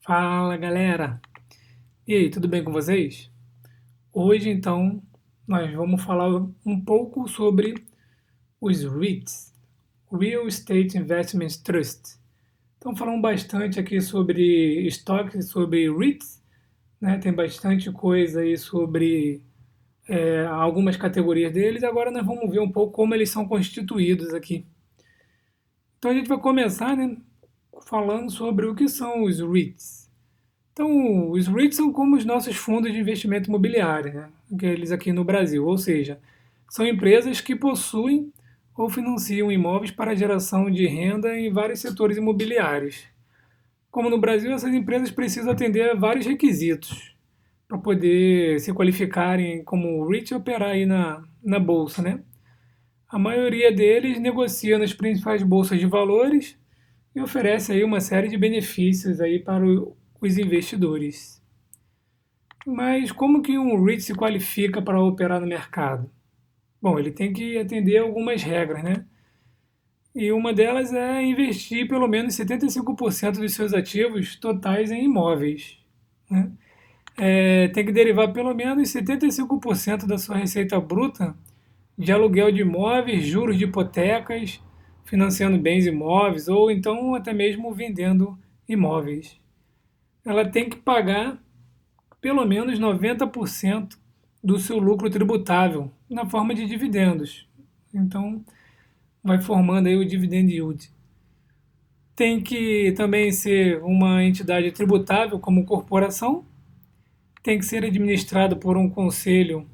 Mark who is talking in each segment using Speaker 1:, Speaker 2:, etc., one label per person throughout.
Speaker 1: Fala galera! E aí, tudo bem com vocês? Hoje então nós vamos falar um pouco sobre os REITs, Real Estate Investment Trust. Então falamos bastante aqui sobre estoques, sobre REITs, né? Tem bastante coisa aí sobre algumas categorias deles. Agora nós vamos ver um pouco como eles são constituídos aqui. Então a gente vai começar, né, falando sobre o que são os REITs. Então, os REITs são como os nossos fundos de investimento imobiliário, né? Aqueles aqui no Brasil, ou seja, são empresas que possuem ou financiam imóveis para a geração de renda em vários setores imobiliários. Como no Brasil, essas empresas precisam atender a vários requisitos para poder se qualificarem como REIT e operar aí na bolsa, né? A maioria deles negocia nas principais bolsas de valores e oferece aí uma série de benefícios aí para os investidores. Mas como que um REIT se qualifica para operar no mercado? Bom, ele tem que atender algumas regras, né? E uma delas é investir pelo menos 75% dos seus ativos totais em imóveis, né? Tem que derivar pelo menos 75% da sua receita bruta de aluguel de imóveis, juros de hipotecas, financiando bens imóveis ou então até mesmo vendendo imóveis. Ela tem que pagar pelo menos 90% do seu lucro tributável na forma de dividendos. Então, vai formando aí o dividend yield. Tem que também ser uma entidade tributável como corporação, tem que ser administrado por um conselho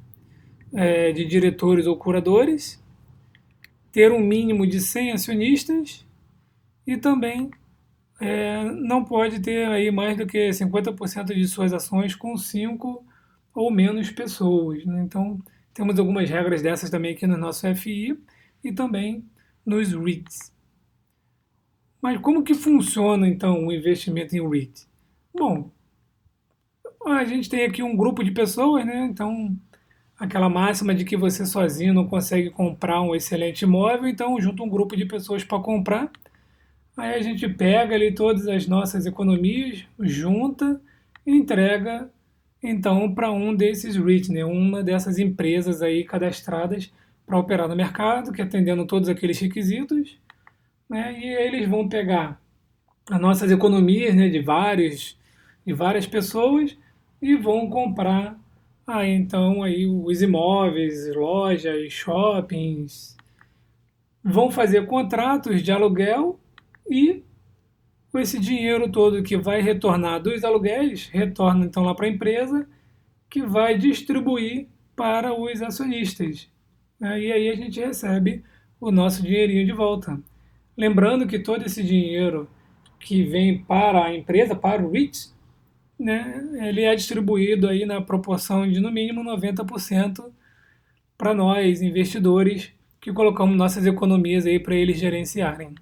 Speaker 1: de diretores ou curadores, ter um mínimo de 100 acionistas e também não pode ter aí mais do que 50% de suas ações com 5 ou menos pessoas, né? Então, temos algumas regras dessas também aqui no nosso FI e também nos REITs. Mas como que funciona então o investimento em REIT? Bom, a gente tem aqui um grupo de pessoas, né? Então, aquela máxima de que você sozinho não consegue comprar um excelente imóvel, então junta um grupo de pessoas para comprar. Aí a gente pega ali todas as nossas economias, junta e entrega então para um desses REITs, né, uma dessas empresas aí cadastradas para operar no mercado, que atendendo todos aqueles requisitos, né, e aí eles vão pegar as nossas economias, né, de várias pessoas e vão comprar aí então aí os imóveis, lojas, shoppings, vão fazer contratos de aluguel e com esse dinheiro todo que vai retornar dos aluguéis, retorna então lá para a empresa, que vai distribuir para os acionistas, né? E aí a gente recebe o nosso dinheirinho de volta. Lembrando que todo esse dinheiro que vem para a empresa, para o REIT, né, ele é distribuído aí na proporção de no mínimo 90% para nós, investidores, que colocamos nossas economias aí para eles gerenciarem.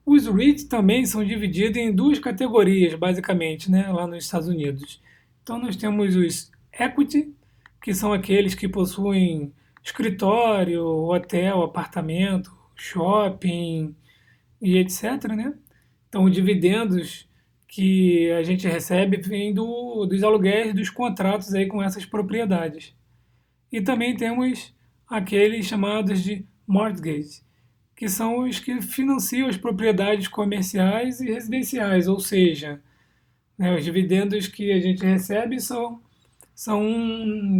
Speaker 1: Os REITs também são divididos em duas categorias, basicamente, né, lá nos Estados Unidos. Então, nós temos os equity, que são aqueles que possuem escritório, hotel, apartamento, shopping e etc. Né? Então, os dividendos que a gente recebe vêm dos aluguéis dos contratos aí com essas propriedades. E também temos aqueles chamados de mortgage, que são os que financiam as propriedades comerciais e residenciais, ou seja, né, os dividendos que a gente recebe são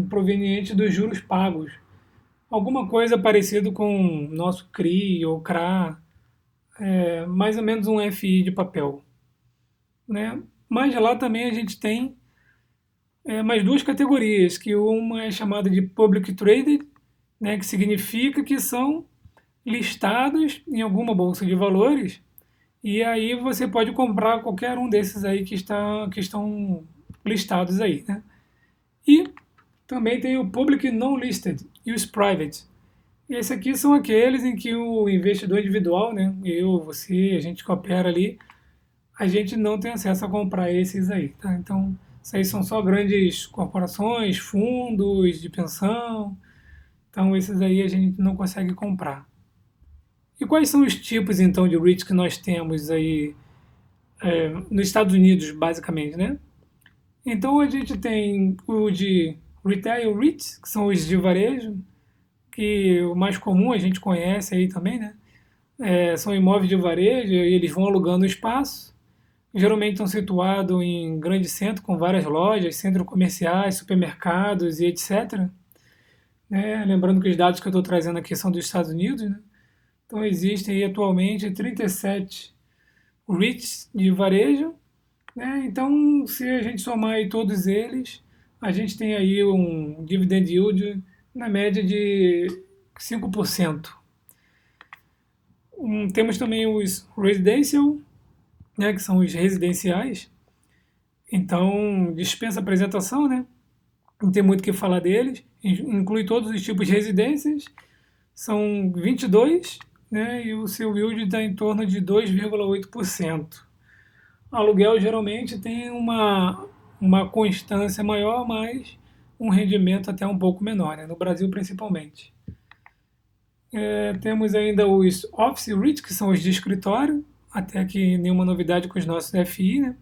Speaker 1: provenientes dos juros pagos. Alguma coisa parecido com nosso CRI ou CRA, mais ou menos um FI de papel. Né? Mas lá também a gente tem mais duas categorias, que uma é chamada de Public Traded, né, que significa que são listados em alguma bolsa de valores e aí você pode comprar qualquer um desses aí que estão listados aí, né? E também tem o Public Non Listed e os Private. Esse aqui são aqueles em que o investidor individual, né, eu, você, a gente que opera ali, a gente não tem acesso a comprar esses aí, tá? Então, isso aí são só grandes corporações, fundos de pensão. Então, esses aí a gente não consegue comprar. E quais são os tipos, então, de REITs que nós temos aí nos Estados Unidos, basicamente, né? Então a gente tem o de Retail REITs, que são os de varejo, que o mais comum a gente conhece aí também, né? São imóveis de varejo e eles vão alugando espaço. Geralmente estão situados em grande centro com várias lojas, centros comerciais, supermercados e etc. Né? Lembrando que os dados que eu estou trazendo aqui são dos Estados Unidos, né? Então existem aí atualmente 37 REITs de varejo, né? Então, se a gente somar aí todos eles, a gente tem aí um dividend yield na média de 5%. Temos também os residential, né, que são os residenciais. Então, dispensa apresentação, né? Não tem muito o que falar deles. Inclui todos os tipos de residências. São 22, né? E o seu yield está em torno de 2,8%. Aluguel geralmente tem uma constância maior, mas um rendimento até um pouco menor, né? No Brasil principalmente. Temos ainda os Office REITs, que são os de escritório, até que nenhuma novidade com os nossos FI, né?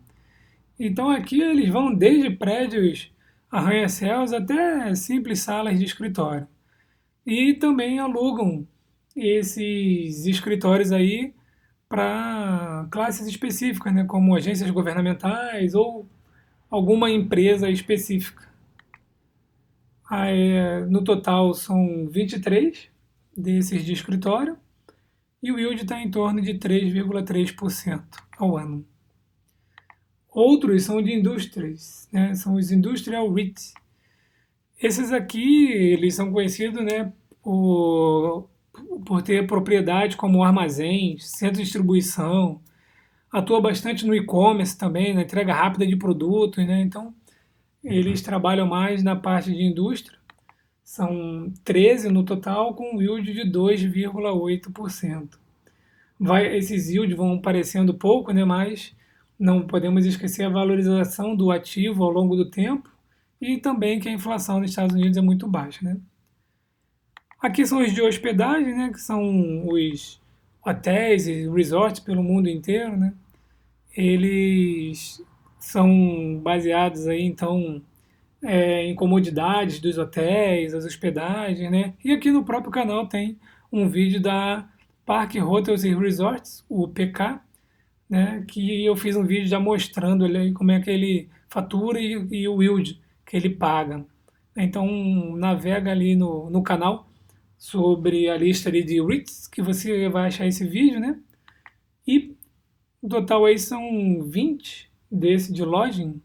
Speaker 1: Então aqui eles vão desde prédios arranha-céus até simples salas de escritório. E também alugam esses escritórios aí para classes específicas, né, como agências governamentais ou alguma empresa específica. No total são 23 desses de escritório e o yield está em torno de 3,3% ao ano. Outros são de indústrias, né, são os Industrial REITs. Esses aqui, eles são conhecidos, né, por ter propriedade como armazéns, centro de distribuição, atua bastante no e-commerce também, na entrega rápida de produtos, né? Então, eles trabalham mais na parte de indústria. São 13 no total, com um yield de 2,8%. Esses yields vão parecendo pouco, né? Mas não podemos esquecer a valorização do ativo ao longo do tempo e também que a inflação nos Estados Unidos é muito baixa, né? Aqui são os de hospedagem, né? Que são os hotéis e resorts pelo mundo inteiro, né? Eles são baseados aí, então, em comodidades dos hotéis, as hospedagens, né? E aqui no próprio canal tem um vídeo da Park Hotels e Resorts, o PK, né? Que eu fiz um vídeo já mostrando ali como é que ele fatura e o yield que ele paga. Então, navega ali no canal sobre a lista ali de REITs, que você vai achar esse vídeo, né? E no total aí são 20 desse de lodging,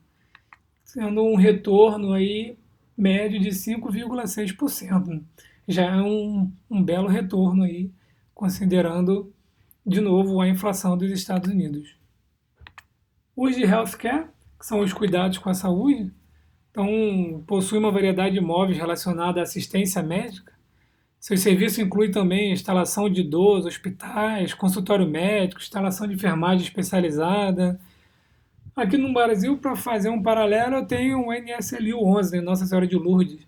Speaker 1: sendo um retorno aí médio de 5,6%. Já é um belo retorno aí, considerando de novo a inflação dos Estados Unidos. Os de healthcare, que são os cuidados com a saúde, então possui uma variedade de imóveis relacionada à assistência médica. Seu serviço inclui também instalação de idosos, hospitais, consultório médico, instalação de enfermagem especializada. Aqui no Brasil, para fazer um paralelo, eu tenho o NSLU 11, né, Nossa Senhora de Lourdes,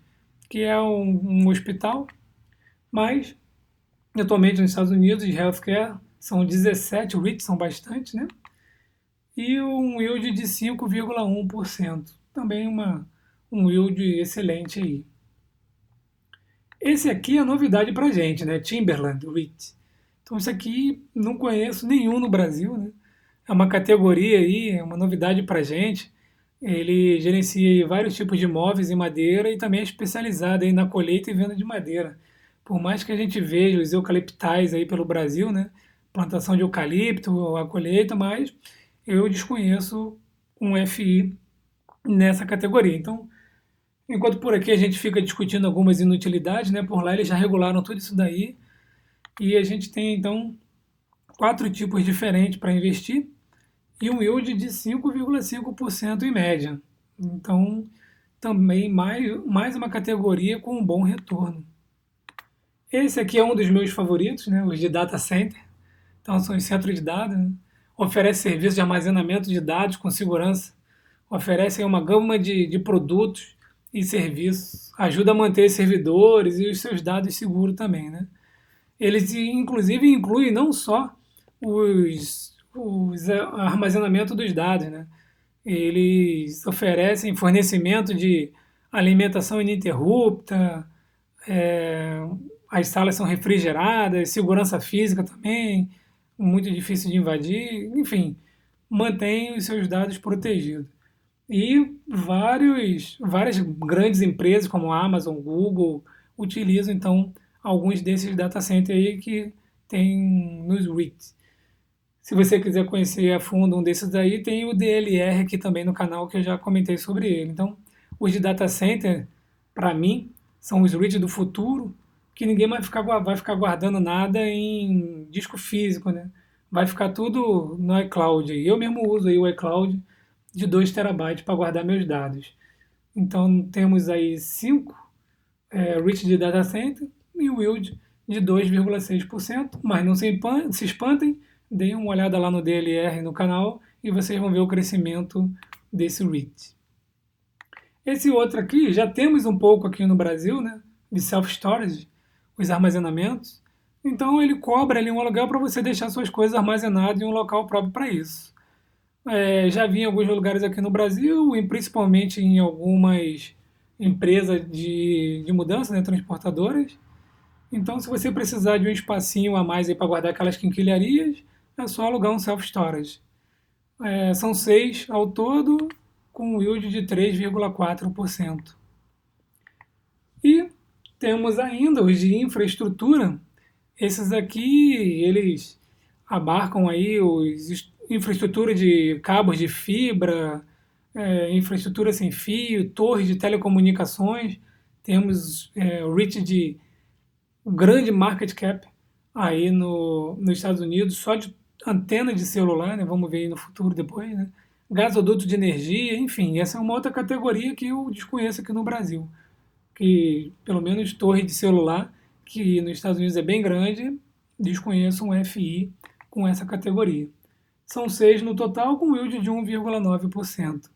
Speaker 1: que é um hospital, mas atualmente nos Estados Unidos, de healthcare, são 17 REITs, são bastante, né? E um yield de 5,1%. Também um yield excelente aí. Esse aqui é novidade pra gente, né? Timberland REIT. Então isso aqui não conheço nenhum no Brasil, né? É uma categoria aí, é uma novidade pra gente. Ele gerencia vários tipos de imóveis em madeira e também é especializado aí na colheita e venda de madeira. Por mais que a gente veja os eucaliptais aí pelo Brasil, né? Plantação de eucalipto, a colheita, mas eu desconheço um FI nessa categoria. Então, enquanto por aqui a gente fica discutindo algumas inutilidades, né? Por lá eles já regularam tudo isso daí e a gente tem então 4 tipos diferentes para investir e um yield de 5,5% em média. Então, também mais uma categoria com um bom retorno. Esse aqui é um dos meus favoritos, né? Os de data center. Então, são os centros de dados, né? Oferece serviço de armazenamento de dados com segurança. Oferecem uma gama de produtos e serviços. Ajuda a manter servidores e os seus dados seguros também, né? Eles, inclusive, incluem não só armazenamento dos dados, né? Eles oferecem fornecimento de alimentação ininterrupta, é, as salas são refrigeradas, segurança física também, muito difícil de invadir, enfim, mantém os seus dados protegidos. E várias grandes empresas como a Amazon, Google, utilizam então alguns desses data centers aí que tem nos REITs. Se você quiser conhecer a fundo um desses daí, tem o DLR aqui também no canal que eu já comentei sobre ele. Então, os de data center, para mim, são os REITs do futuro, que ninguém vai ficar guardando nada em disco físico, né? Vai ficar tudo no iCloud. Eu mesmo uso aí o iCloud de 2 terabytes para guardar meus dados. Então, temos aí 5 REITs de data center e o yield de 2,6%, mas não se espantem, deem uma olhada lá no DLR no canal e vocês vão ver o crescimento desse REIT. Esse outro aqui, já temos um pouco aqui no Brasil, né, de self-storage, os armazenamentos. Então ele cobra ali um aluguel para você deixar suas coisas armazenadas em um local próprio para isso. Já vi em alguns lugares aqui no Brasil, e principalmente em algumas empresas de mudança, né, transportadoras. Então, se você precisar de um espacinho a mais para guardar aquelas quinquilharias, é só alugar um self-storage. São 6 ao todo, com um yield de 3,4%. E temos ainda os de infraestrutura. Esses aqui, eles abarcam aí infraestrutura de cabos de fibra, infraestrutura sem fio, torres de telecomunicações. Temos o REIT de grande market cap aí nos Estados Unidos, só de antena de celular, né? Vamos ver aí no futuro depois, né? Gasoduto de energia, enfim, essa é uma outra categoria que eu desconheço aqui no Brasil, que pelo menos torre de celular, que nos Estados Unidos é bem grande, desconheço um FI com essa categoria. São 6 no total, com yield de 1,9%.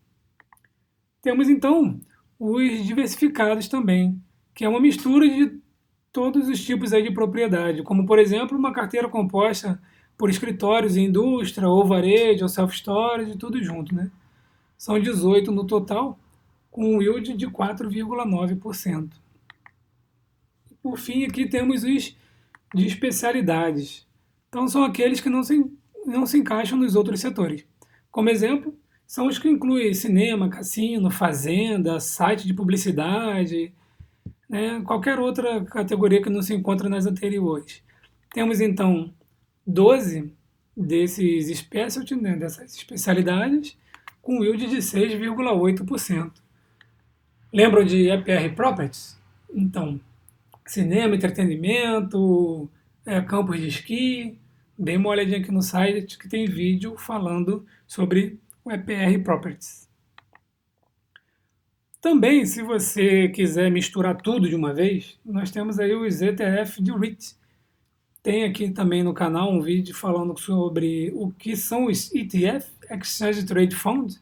Speaker 1: Temos então os diversificados também, que é uma mistura de todos os tipos aí de propriedade, como por exemplo uma carteira composta por escritórios, indústria, ou varejo, ou self-storage, tudo junto, né? São 18 no total, com um yield de 4,9%. Por fim, aqui temos os de especialidades. Então, são aqueles que não se encaixam nos outros setores. Como exemplo, são os que incluem cinema, cassino, fazenda, site de publicidade, né, qualquer outra categoria que não se encontra nas anteriores. Temos então 12 desses specialty, né, dessas especialidades, com yield de 6,8%. Lembram de EPR Properties? Então, cinema, entretenimento, campos de esqui. Dê uma olhadinha aqui no site que tem vídeo falando sobre o EPR Properties. Também, se você quiser misturar tudo de uma vez, nós temos aí os ETF de REIT. Tem aqui também no canal um vídeo falando sobre o que são os ETF, Exchange Trade Fund.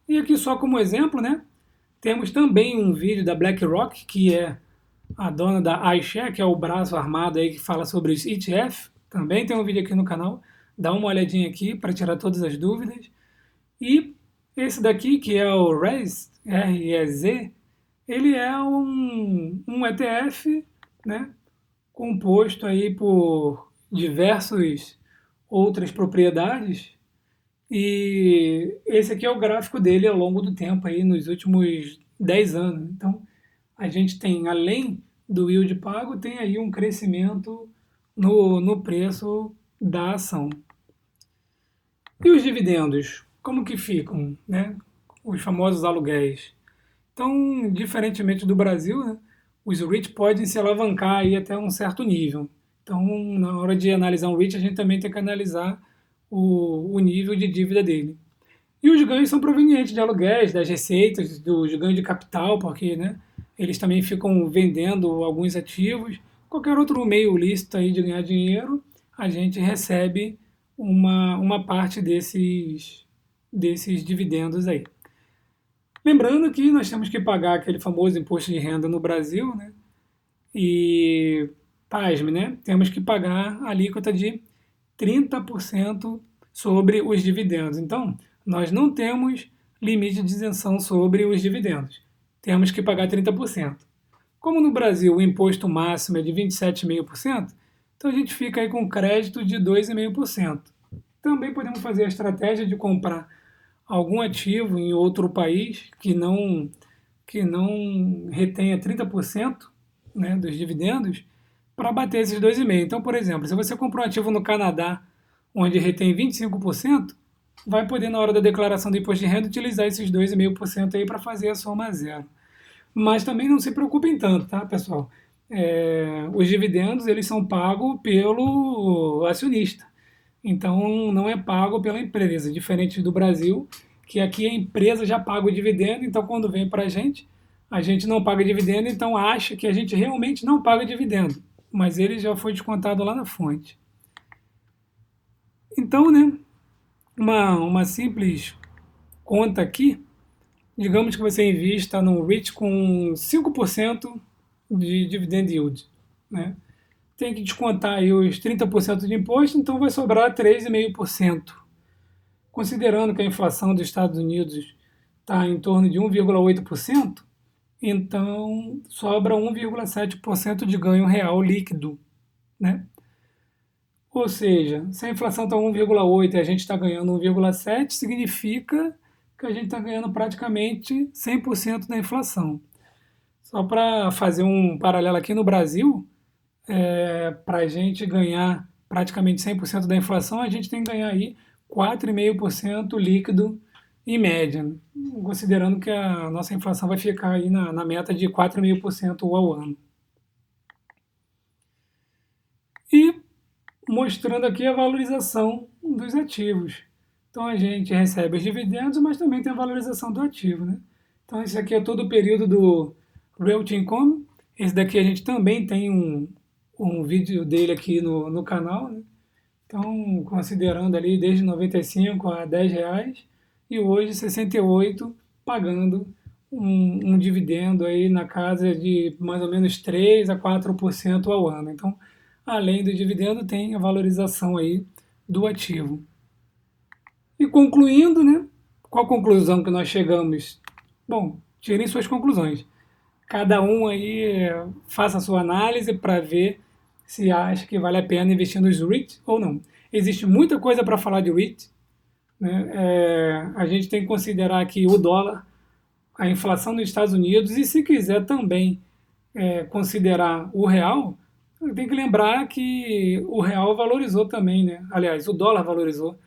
Speaker 1: E aqui só como exemplo, né, temos também um vídeo da BlackRock, que é a dona da iShare, que é o braço armado aí que fala sobre os ETF. Também tem um vídeo aqui no canal. Dá uma olhadinha aqui para tirar todas as dúvidas. E esse daqui, que é o REZ, R-E-Z, ele é um ETF, né, composto aí por diversas outras propriedades. E esse aqui é o gráfico dele ao longo do tempo, aí, nos últimos 10 anos. Então, a gente tem, além do yield pago, tem aí um crescimento no preço da ação. E os dividendos, como que ficam, né? Os famosos aluguéis. Então, diferentemente do Brasil, né, os REIT podem se alavancar aí até um certo nível. Então, na hora de analisar um REIT, a gente também tem que analisar o nível de dívida dele. E os ganhos são provenientes de aluguéis, das receitas, dos ganhos de capital, porque, né, eles também ficam vendendo alguns ativos. Qualquer outro meio lícito aí de ganhar dinheiro, a gente recebe uma parte desses dividendos aí. Lembrando que nós temos que pagar aquele famoso imposto de renda no Brasil, né? E, pasme, né? Temos que pagar a alíquota de 30% sobre os dividendos. Então, nós não temos limite de isenção sobre os dividendos. Temos que pagar 30%. Como no Brasil o imposto máximo é de 27,5%, então a gente fica aí com crédito de 2,5%. Também podemos fazer a estratégia de comprar algum ativo em outro país que não retenha 30%, né, dos dividendos para bater esses 2,5%. Então, por exemplo, se você comprou um ativo no Canadá onde retém 25%, vai poder, na hora da declaração do imposto de renda, utilizar esses 2,5% aí para fazer a soma zero. Mas também não se preocupem tanto, tá, pessoal? Os dividendos eles são pagos pelo acionista. Então não é pago pela empresa, diferente do Brasil, que aqui a empresa já paga o dividendo, então quando vem para a gente não paga dividendo, então acha que a gente realmente não paga dividendo, mas ele já foi descontado lá na fonte. Então, né, uma simples conta aqui, digamos que você invista no REIT com 5% de dividend yield, né? Tem que descontar aí os 30% de imposto, então vai sobrar 3,5%. Considerando que a inflação dos Estados Unidos está em torno de 1,8%, então sobra 1,7% de ganho real líquido, né? Ou seja, se a inflação está 1,8 e a gente está ganhando 1,7, significa que a gente está ganhando praticamente 100% da inflação. Só para fazer um paralelo aqui no Brasil, para a gente ganhar praticamente 100% da inflação, a gente tem que ganhar aí 4,5% líquido em média, considerando que a nossa inflação vai ficar aí na meta de 4,5% ao ano. E mostrando aqui a valorização dos ativos. Então a gente recebe os dividendos, mas também tem a valorização do ativo, né? Então esse aqui é todo o período do Realty Income. Esse daqui a gente também tem um vídeo dele aqui no canal, né? Então, considerando ali desde 95 a 10 reais e hoje 68 pagando um dividendo aí na casa de mais ou menos 3 a 4% ao ano. Então, além do dividendo, tem a valorização aí do ativo. E concluindo, né? Qual a conclusão que nós chegamos? Bom, tirem suas conclusões. Cada um aí faça a sua análise para ver se acha que vale a pena investir nos REIT ou não. Existe muita coisa para falar de REIT, né? A gente tem que considerar aqui o dólar, a inflação nos Estados Unidos e se quiser também considerar o real, tem que lembrar que o real valorizou também, né? Aliás, o dólar valorizou.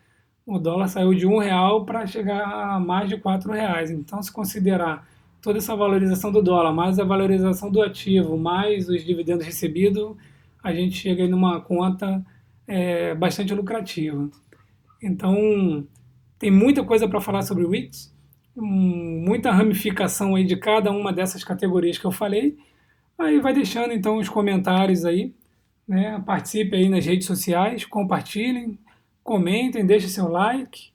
Speaker 1: O dólar saiu de R$ 1 para chegar a mais de R$ 4. Então, se considerar toda essa valorização do dólar, mais a valorização do ativo, mais os dividendos recebidos, a gente chega aí numa conta bastante lucrativa. Então, tem muita coisa para falar sobre o REITs, muita ramificação aí de cada uma dessas categorias que eu falei. Aí vai deixando então os comentários aí, né? Participe aí nas redes sociais, compartilhem, comentem, deixem seu like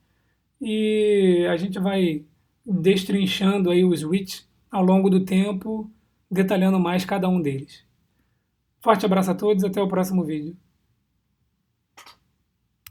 Speaker 1: e a gente vai destrinchando aí os REITs ao longo do tempo, detalhando mais cada um deles. Forte abraço a todos, até o próximo vídeo.